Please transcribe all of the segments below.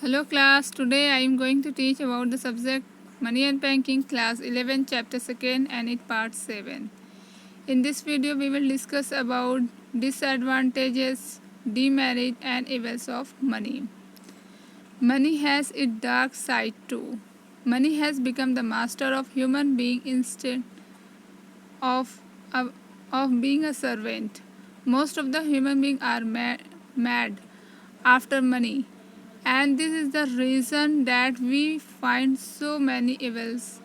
Hello class, today I am going to teach about the subject Money and Banking class 11 chapter 2nd and it part 7. In this video we will discuss about disadvantages, demerit and evils of money. Money has its dark side too. Money has become the master of human being instead of, of, of being a servant. Most of the human beings are mad after money, and this is the reason that we find so many evils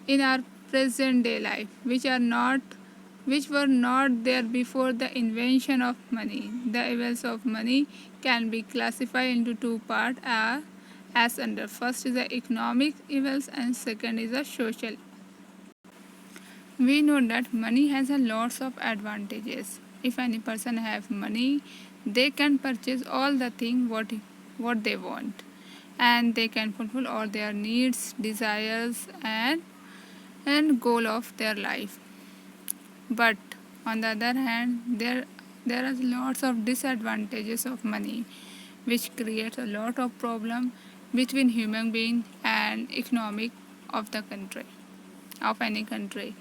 in our present day life which were not there before the invention of money. The evils of money can be classified into two parts as under. First is the economic evils and second is the social. We know that money has a lots of advantages. If any person have money, they can purchase all the thing what they want, and they can fulfill all their needs, desires and goal of their life. But on the other hand, there are lots of disadvantages of money which creates a lot of problem between human being and economic of the country, of any country.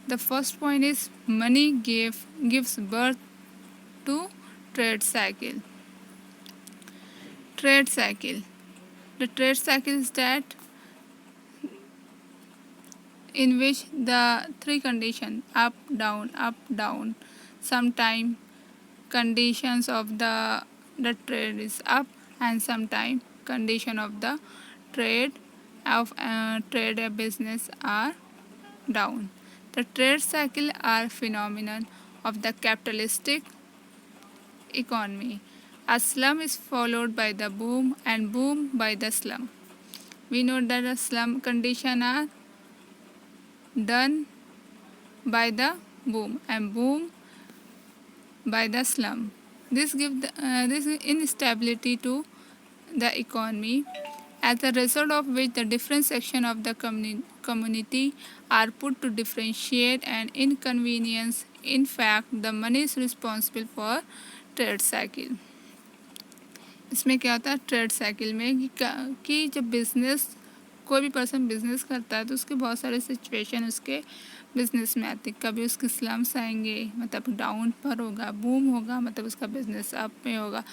The first point is money gives birth to trade cycle. Trade cycle. The trade cycle is that in which the three conditions up down. Sometime conditions of the trade is up and sometime condition of the trade trade business are down. The trade cycle are phenomenon of the capitalistic economy. A slum is followed by the boom and boom by the slum. We know that the slum condition are done by the boom and boom by the slum. This gives this instability to the economy, as a result of which the different sections of the community are put to differentiate and inconvenience. In fact, the money is responsible for trade cycle. इसमें क्या होता है trade cycle में कि जब business कोई भी person business करता है तो उसके बहुत सारे सिचुएशन उसके बिजनेस में आती है. कभी उसके स्लम्स आएंगे मतलब डाउन पर होगा, बूम होगा मतलब उसका बिजनेस अप में होगा.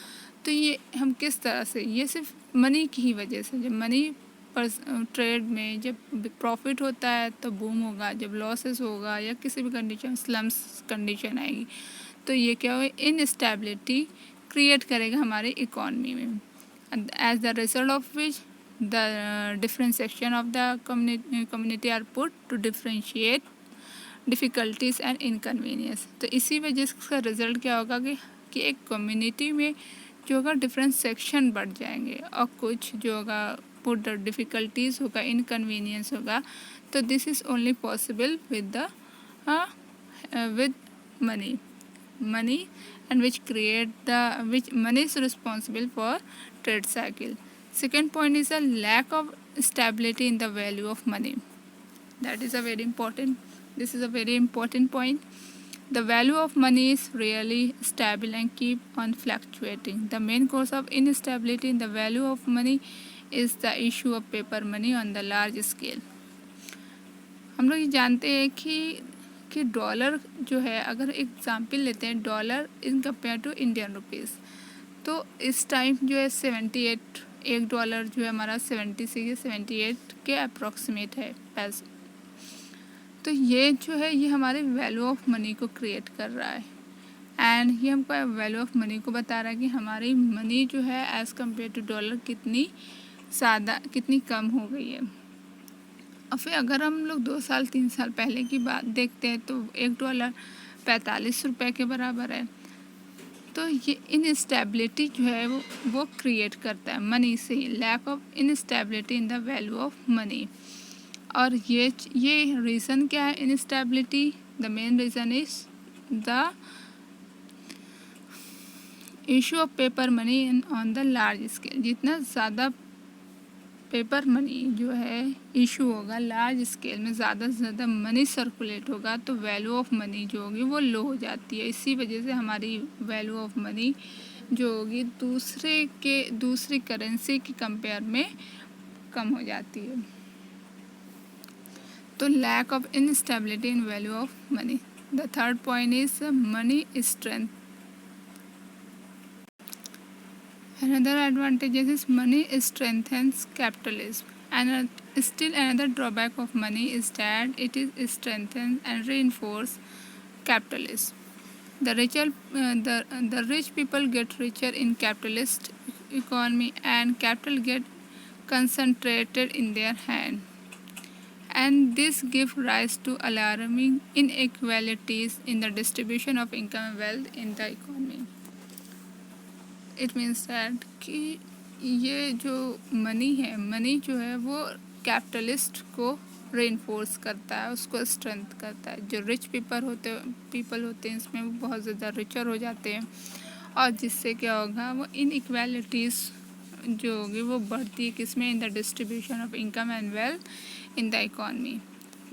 तो ये हम किस तरह से, ये सिर्फ मनी की ही वजह से. जब मनी पर ट्रेड में जब प्रॉफिट होता है तो बूम होगा, जब लॉसेस होगा या किसी भी कंडीशन स्लम्स कंडीशन आएगी तो ये क्या हो इनस्टेबिलिटी क्रिएट करेगा हमारे इकोनॉमी में. As the result of which the different section of the community are put to differentiate difficulties and inconvenience. तो इसी वजह से इसका रिजल्ट क्या होगा कि एक कम्युनिटी में जो होगा डिफरेंट सेक्शन बढ़ जाएंगे और कुछ जो होगा पुट द डिफ़िकल्टीज होगा, इनकन्वीनियंस होगा. तो this is only possible with money and which money is responsible for trade cycle. Second point is a lack of stability in the value of money. This is a very important point. The value of money is really stable and keep on fluctuating. The main cause of instability in the value of money is the issue of paper money on the large scale. हम लोग ये जानते हैं कि dollar जो है, अगर example लेते हैं dollar in compare to Indian rupees, तो इस टाइम जो है 78 एक डॉलर जो है हमारा 78 के अप्रॉक्सीमेट है पैसे. तो ये जो है ये हमारे वैल्यू ऑफ मनी को क्रिएट कर रहा है एंड ये हमको वैल्यू ऑफ मनी को बता रहा है कि हमारी मनी जो है एज़ कम्पेयर टू डॉलर कितनी कम हो गई है. और फिर अगर हम लोग 2 साल 3 साल पहले की बात देखते हैं तो $1 45 रुपये के बराबर है. तो ये इनस्टेबिलिटी जो है वो क्रिएट करता है मनी से, lack of instability in the value of money. और ये रीज़न क्या है instability? The main reason is the issue of paper money on the large scale. जितना ज़्यादा पेपर मनी जो है इशू होगा, लार्ज स्केल में ज़्यादा से ज़्यादा मनी सर्कुलेट होगा तो वैल्यू ऑफ मनी जो होगी वो लो हो जाती है. इसी वजह से हमारी वैल्यू ऑफ मनी जो होगी दूसरी करेंसी की कंपेयर में कम हो जाती है। तो lack of instability in value of money. The third point is money strength. Another advantage is money strengthens capitalism. And still another drawback of money is that it is strengthens and reinforces capitalism. The rich people get richer in capitalist economy, and capital get concentrated in their hand. And this gives rise to alarming inequalities in the distribution of income and wealth in the economy. It means that कि ये जो money जो है वो capitalist को reinforce करता है, उसको स्ट्रेंथ करता है। जो रिच पीपल होते हैं इसमें वो बहुत ज़्यादा रिचर हो जाते हैं, और जिससे क्या होगा, वो इनइक्वालिटीज़ जो होगी वो बढ़ती है किसमें, in the distribution of income and wealth in the economy.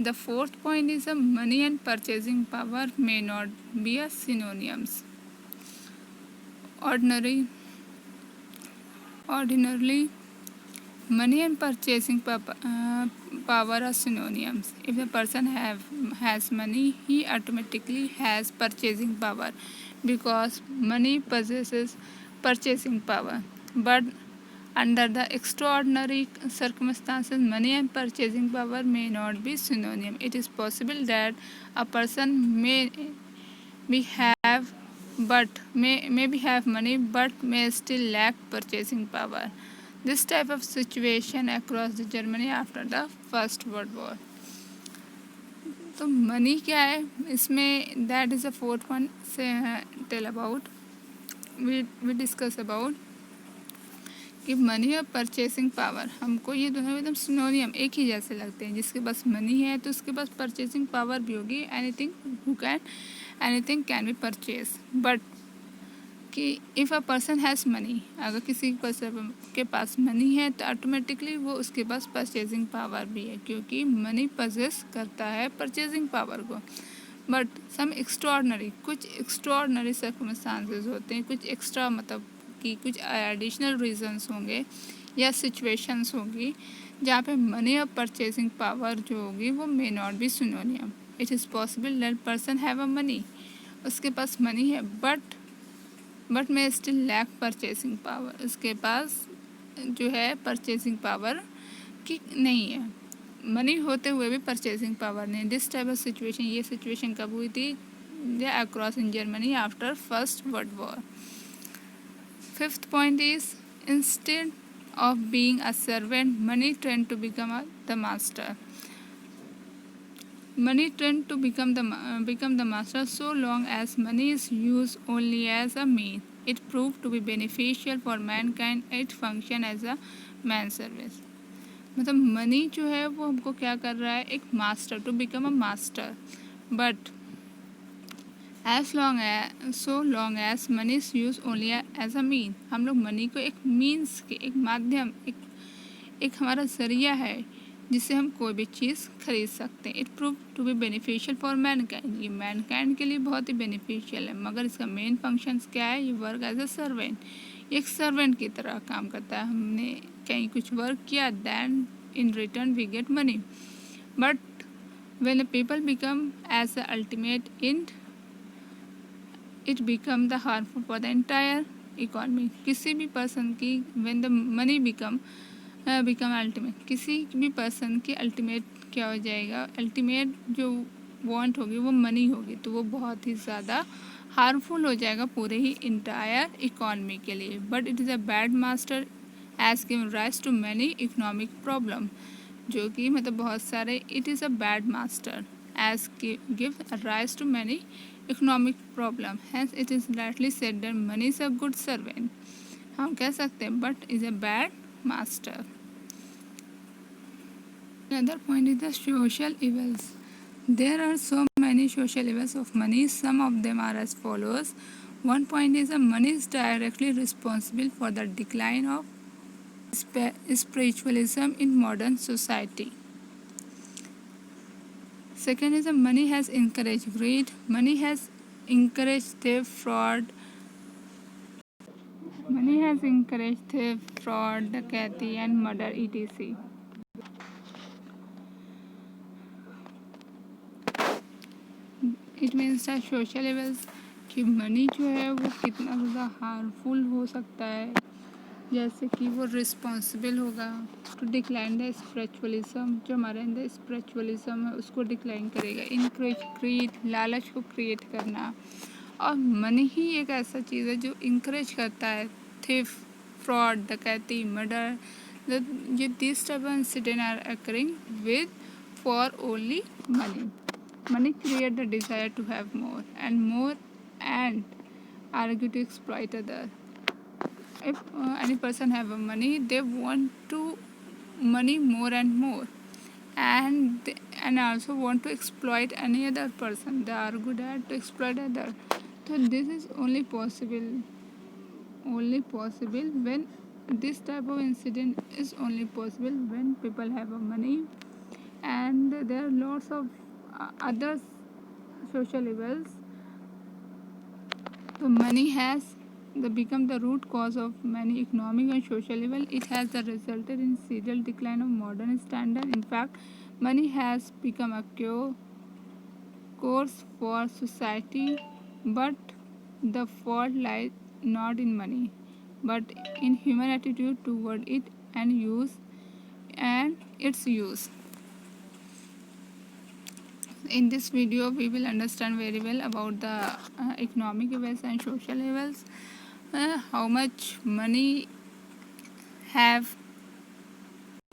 The fourth point is money and purchasing power may not be a synonyms. Ordinarily, money and purchasing power are synonyms. If a person has money, he automatically has purchasing power because money possesses purchasing power. But under the extraordinary circumstances, money and purchasing power may not be synonym. It is possible that a person may have maybe have money but may still lack purchasing power. This type of situation across the Germany after the First World War. तो money क्या है इसमें, that is a fourth point से tell about we discuss about कि money और purchasing power, हमको ये दोनों एकदम सिनोनियम एक ही जैसे लगते हैं। जिसके पास मनी है तो उसके पास परचेसिंग पावर भी होगी, anything can be purchase. But कि if a person has money, अगर किसी पर्सन के पास मनी है तो ऑटोमेटिकली वो उसके पास परचेजिंग पावर भी है, क्योंकि मनी पजेस करता है परचेजिंग पावर को। बट कुछ एक्स्ट्राऑर्डिनरी सर्कमस्टांसेस होते हैं, कुछ एक्स्ट्रा मतलब कि कुछ एडिशनल रीजंस होंगे या सिचुएशंस होंगी जहाँ पे मनी और परचेजिंग पावर जो होगी वो may not be सिनोनियम। It is possible that person have a money, उसके पास मनी है बट मैं स्टिल लैक परचेसिंग पावर, उसके पास जो है परचेसिंग पावर की नहीं है, मनी होते हुए भी परचेसिंग पावर नहीं। दिस टाइप ऑफ सिचुएशन, ये सिचुएशन कब हुई थी, across in Germany after first world war. Fifth point is instead of being a servant, money tend to become the master. Money tend to become the master so long as money is used only as a means. It proved to be beneficial for mankind. It function as a man service. मतलब money जो है वो हमको क्या कर रहा है, एक master, to become a master. But so long as money is used only as a mean, हम लोग मनी को एक मीन्स के, एक माध्यम, एक हमारा जरिया है जिससे हम कोई भी चीज़ खरीद सकते हैं। It prove to be beneficial for mankind, ये मैनकाइंड के लिए बहुत ही बेनिफिशियल है। मगर इसका मेन फंक्शंस क्या है, ये वर्क एज अ सर्वेंट, एक सर्वेंट की तरह काम करता है। हमने कहीं कुछ वर्क किया, then in return we get money. But when the people become as a ultimate end, it become the harmful for the entire economy. किसी भी पर्सन की when the money become ultimate, किसी भी पर्सन की ultimate क्या हो जाएगा, ultimate जो वांट होगी वो मनी होगी, तो वो बहुत ही ज़्यादा हार्मफुल हो जाएगा पूरे ही इंटायर इकॉनमी के लिए। But it is a bad master as given rise to many economic problem, जो कि मतलब बहुत सारे, it is a bad master as give rise to many economic problem, hence it is rightly said that money is a good servant, हम कह सकते हैं, but is a bad master. Another point is the social evils. There are so many social evils of money. Some of them are as follows. One point is that money is directly responsible for the decline of spiritualism in modern society. Second is that money has encouraged greed. Money has encouraged theft, fraud, Money has encouraged theft, fraud, dacoity, and murder, etc. It means that social levels कि money जो है वो कितना ज़्यादा harmful हो सकता है, जैसे कि वो रिस्पॉन्सिबल होगा टू डिक्लाइन द स्पिरिचुअलिज्म, जो हमारे अंदर स्पिरिचुअलिज्म है उसको डिक्लाइन करेगा। इनक्रेज क्रिएट, लालच को क्रिएट करना, और मनी ही एक ऐसा चीज़ है जो इंकरेज करता है थिफ, फ्रॉड, डकैती, मर्डर। ये this type of incident are occurring with for only money. Money creates the desire to have more and argue to exploit others. If any person have money, they want to money more and more, and also want to exploit any other person. They are good at to exploit other. So this is only possible when this type of incident is only possible when people have a money, and there are lots of other social evils. So money has become the root cause of many economic and social evil. It has resulted in serial decline of modern standard. In fact, money has become a course for society, but the fault lies not in money, but in human attitude toward it and its use. In this video we will understand very well about the economic evils and social evils, how much money have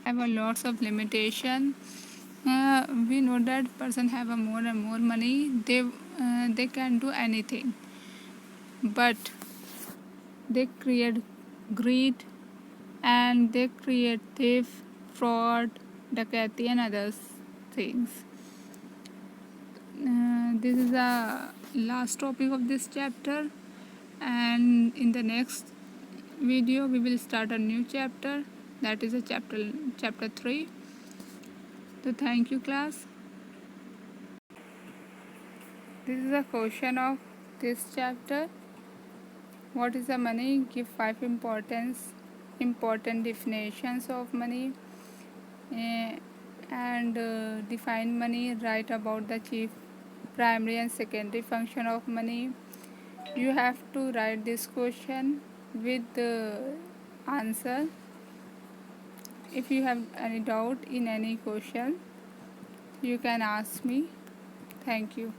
a lots of limitation. We know that person have a more and more money, they can do anything, but they create greed, and they create theft, fraud, dacoity, and other things. This is the last topic of this chapter, and in the next video we will start a new chapter, that is a chapter 3. So thank you class. This is a question of this chapter. What is the money? Give 5 important definitions of money, and define money. Write about the chief, primary and secondary function of money. You have to write this question with the answer. If you have any doubt in any question, you can ask me. Thank you.